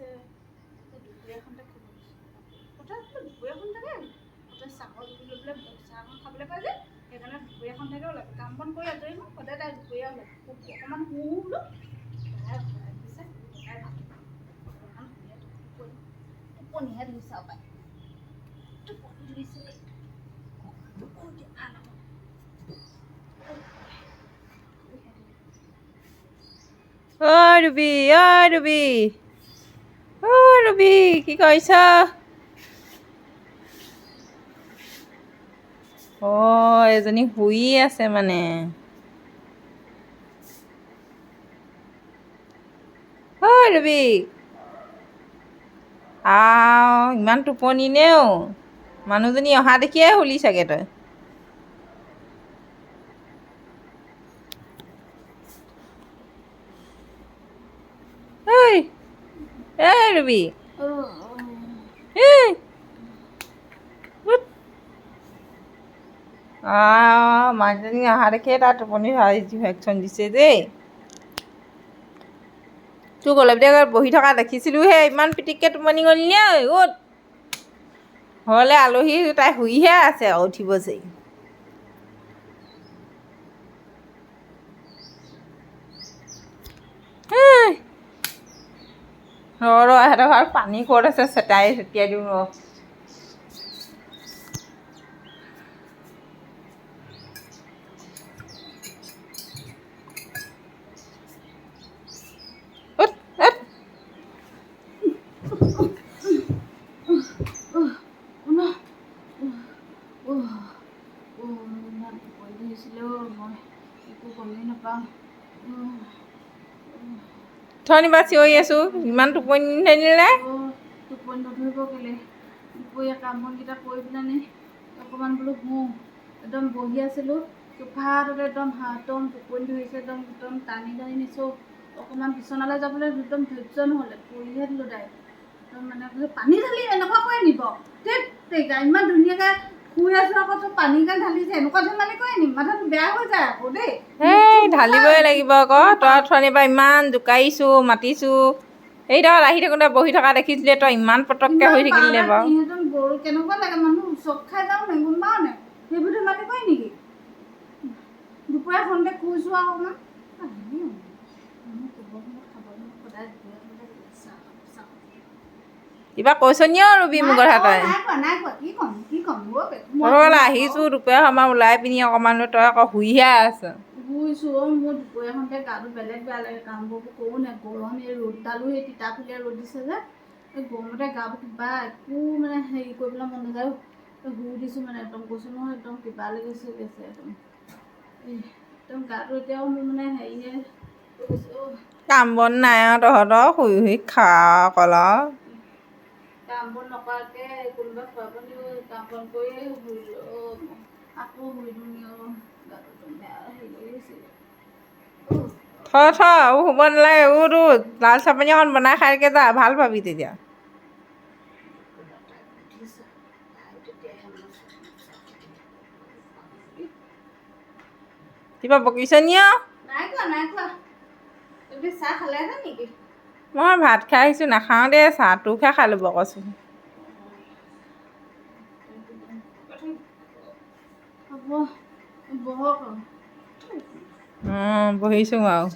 লাগিছে দুপৰীয়াখনতে খাব কথা দুপৰীয়াখন থাকে কথা চাহৰ লৈ পেলাই চাহখন খাবলৈ পাই যে সেইকাৰণে দুপৰীয়াখন থাকে ওলাব কাম বন কৰি আজৰি মই সদায় তাই দুপৰীয়া ওলাব অকণমান শুওঁ বোলো তাই ভৰাই দিছে তাই ভাত অকণমান শুলে টোপনিহে ধৰিছে আৰু পাই টোপনি ধৰিছে ভাল হ'ব ৰুবি ৰুবি ৰুবি কি কৰিছ এজনী শুই আছে মানে ৰুবি ইমান টোপনি নেও মানুহজনী অহা দেখিয়ে শুলি চাগে তই ৰুবি মানুহজনী অহা দেখিয়ে তাৰ টোপনি ভেকচন দিছে দেই তোৰ গলপীয়া বহি থকা দেখিছিলোঁহে ইমান পিটিককৈ টোপনি গ'লি নে উঠ ঘৰলৈ আলহী তাই শুইহে আছে আৰু উঠিব চাৰি ইহঁতৰ ঘৰত পানী ক'ত আছে ছটিয়াই দিওঁ ৰ ইমান টোপনি ধৰিছিলে মই একো গমেই নাপাওঁ থনি বা চিঞৰি আছোঁ ইমান টোপনি ধৰিলে টোপনি নধৰিব কেলে দুপৰীয়া কাম বনকেইটা কৰি পেলানি অকণমান বোলো শুওঁ একদম বহি আছিলোঁ চোফাটোতে একদম টোপনি ধৰিছে একদম টানি নিছোঁ অকণমান বিচনালৈ যাবলৈ একদম ধৈৰ্য নহ'লে পৰিহে দিলোঁ ডাইৰেক্ট একদম মানে পানী ঢালি এনেকুৱা কৰি নিব ইমান ধুনীয়াকৈ শুই আছোঁ আকৌ তোৰ পানীকে ঢালিছে এনেকুৱা ধেমালি কৰে নি মাথাটো বেয়া হৈ যায় আকৌ দেই ঢালিবই লাগিব আকৌ তই থনি পৰা ইমান জোকাৰিছোঁ মাতিছোঁ এইডোখৰত আহি থাকোঁতে বহি থকা দেখিছিলে তই ইমান পটককৈ হৈ থাকিলি নে বাৰু গৰু কেনেকুৱা লাগে মানুহ চক খাই যাওঁ নে গম পাওঁ নে সেইবোৰ ধেমালি কৰে নেকি দুপৰীয়া খন্তে শুইছোঁ আৰু অকণমান কিবা কৈছ নি ৰুবি মোৰ কথা তই আহিছোঁ দুপৰীয়া সময় ওলাই পিনি অকণমান তই আকৌ শুইহে আছ শুইছোঁ মোৰ দুপৰীয়াখনতে গাটো বেলেগ বেয়া লাগে কামবোৰ কৰোঁ নে গৰম এই ৰ'দডালো সেই তিতাফুলীয়া ৰ'দ দিছে যে এই গৰমতে গাবোৰ কিবা একো মানে হেৰি কৰিবলৈ মন নাযায় শুই দিছোঁ মানে একদম কৈছোঁ নহয় একদম কিবা লাগিছে একদম গাটো এতিয়াও মোৰ মানে হেৰিহে কাম বন নাই আৰু তহঁতৰ শুই শুই খা অকল আৰু কাম বন নকৰাকৈ কোনোবা খুৱাব নিও কাম বন কৰি আকৌ শুই দিওঁ গাটো একদম বেয়া হেৰি লাগিছিলে শুব নালাগে লাল চাহপানী অকণ বনাই খাইকৈ যা ভাল পাবি তেতিয়া কিবা বকিছ নি নাই কোৱা তুমি চাহ খালেহে নেকি মই ভাত খাই আহিছোঁ নাখাওঁ দেই চাহ তোকহে খাই ল'ব কৈছোঁ বহক বহিছোঁ আৰু